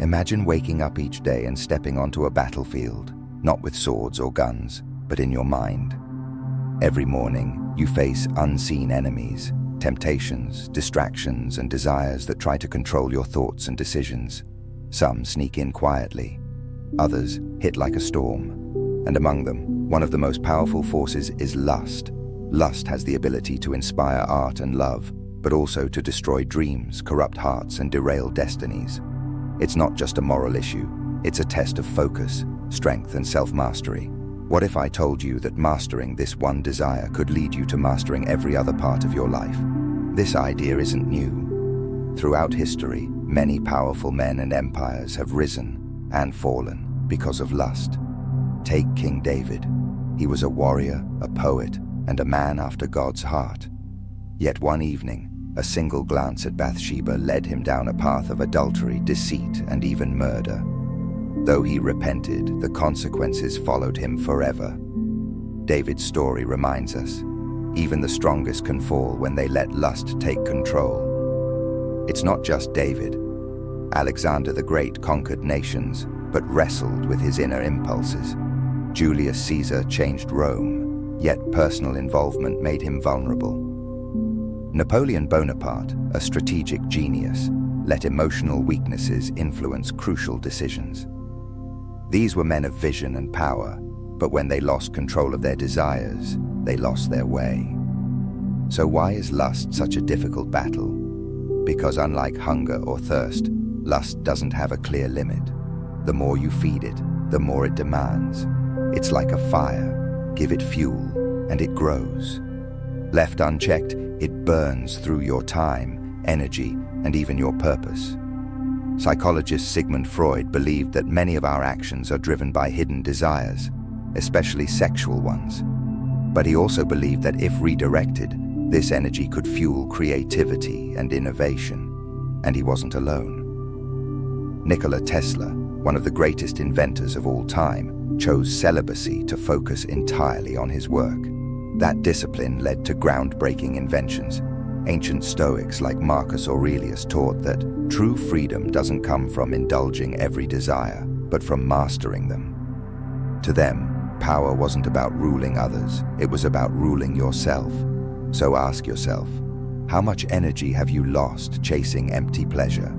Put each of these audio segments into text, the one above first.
Imagine waking up each day and stepping onto a battlefield, not with swords or guns, but in your mind. Every morning, you face unseen enemies, temptations, distractions, and desires that try to control your thoughts and decisions. Some sneak in quietly, others hit like a storm. And among them, one of the most powerful forces is lust. Lust has the ability to inspire art and love, but also to destroy dreams, corrupt hearts, and derail destinies. It's not just a moral issue, it's a test of focus, strength, and self-mastery. What if I told you that mastering this one desire could lead you to mastering every other part of your life? This idea isn't new. Throughout history, many powerful men and empires have risen and fallen because of lust. Take King David. He was a warrior, a poet, and a man after God's heart. Yet one evening, a single glance at Bathsheba led him down a path of adultery, deceit, and even murder. Though he repented, the consequences followed him forever. David's story reminds us, even the strongest can fall when they let lust take control. It's not just David. Alexander the Great conquered nations, but wrestled with his inner impulses. Julius Caesar changed Rome, yet personal involvement made him vulnerable. Napoleon Bonaparte, a strategic genius, let emotional weaknesses influence crucial decisions. These were men of vision and power, but when they lost control of their desires, they lost their way. So why is lust such a difficult battle? Because unlike hunger or thirst, lust doesn't have a clear limit. The more you feed it, the more it demands. It's like a fire. Give it fuel, and it grows. Left unchecked, it burns through your time, energy, and even your purpose. Psychologist Sigmund Freud believed that many of our actions are driven by hidden desires, especially sexual ones. But he also believed that if redirected, this energy could fuel creativity and innovation. And he wasn't alone. Nikola Tesla, one of the greatest inventors of all time, chose celibacy to focus entirely on his work. That discipline led to groundbreaking inventions. Ancient Stoics like Marcus Aurelius taught that true freedom doesn't come from indulging every desire, but from mastering them. To them, power wasn't about ruling others, it was about ruling yourself. So ask yourself, how much energy have you lost chasing empty pleasure?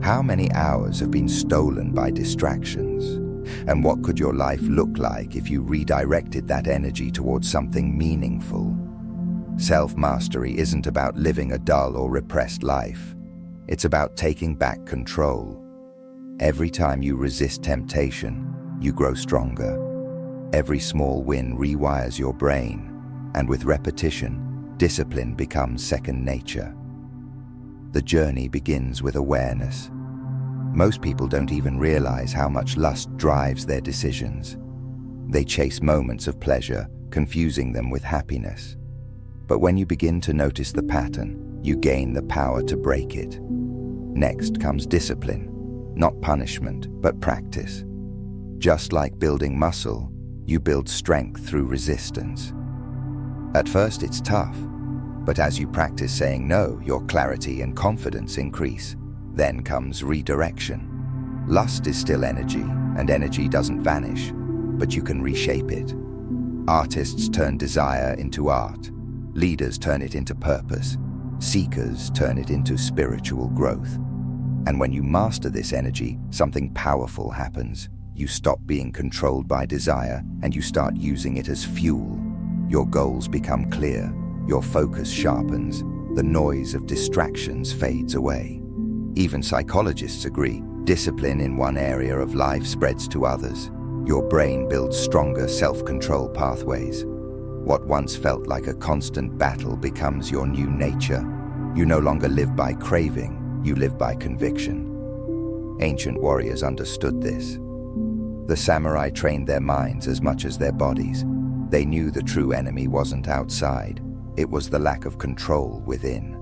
How many hours have been stolen by distractions? And what could your life look like if you redirected that energy towards something meaningful? Self-mastery isn't about living a dull or repressed life. It's about taking back control. Every time you resist temptation, you grow stronger. Every small win rewires your brain, and with repetition, discipline becomes second nature. The journey begins with awareness. Most people don't even realize how much lust drives their decisions. They chase moments of pleasure, confusing them with happiness. But when you begin to notice the pattern, you gain the power to break it. Next comes discipline, not punishment, but practice. Just like building muscle, you build strength through resistance. At first it's tough, but as you practice saying no, your clarity and confidence increase. Then comes redirection. Lust is still energy, and energy doesn't vanish, but you can reshape it. Artists turn desire into art. Leaders turn it into purpose. Seekers turn it into spiritual growth. And when you master this energy, something powerful happens. You stop being controlled by desire, and you start using it as fuel. Your goals become clear. Your focus sharpens. The noise of distractions fades away. Even psychologists agree, discipline in one area of life spreads to others. Your brain builds stronger self-control pathways. What once felt like a constant battle becomes your new nature. You no longer live by craving, you live by conviction. Ancient warriors understood this. The samurai trained their minds as much as their bodies. They knew the true enemy wasn't outside, it was the lack of control within.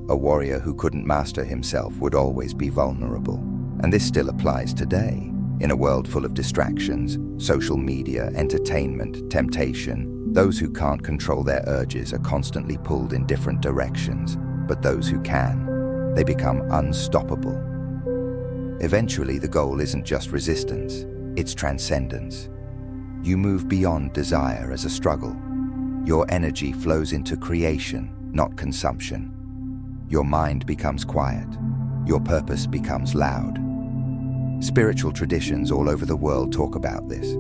A warrior who couldn't master himself would always be vulnerable. And this still applies today. In a world full of distractions, social media, entertainment, temptation, those who can't control their urges are constantly pulled in different directions. But those who can, they become unstoppable. Eventually, the goal isn't just resistance, it's transcendence. You move beyond desire as a struggle. Your energy flows into creation, not consumption. Your mind becomes quiet. Your purpose becomes loud. Spiritual traditions all over the world talk about this.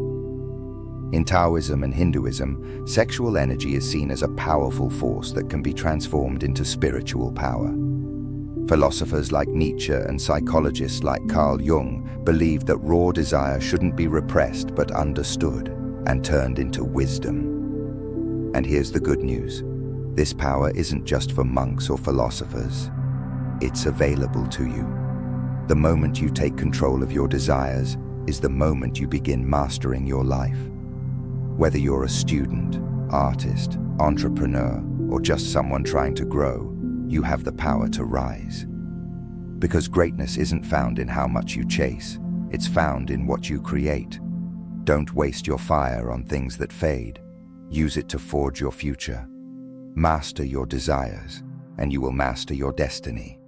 In Taoism and Hinduism, sexual energy is seen as a powerful force that can be transformed into spiritual power. Philosophers like Nietzsche and psychologists like Carl Jung believed that raw desire shouldn't be repressed but understood and turned into wisdom. And here's the good news. This power isn't just for monks or philosophers. It's available to you. The moment you take control of your desires is the moment you begin mastering your life. Whether you're a student, artist, entrepreneur, or just someone trying to grow, you have the power to rise. Because greatness isn't found in how much you chase, it's found in what you create. Don't waste your fire on things that fade. Use it to forge your future. Master your desires, and you will master your destiny.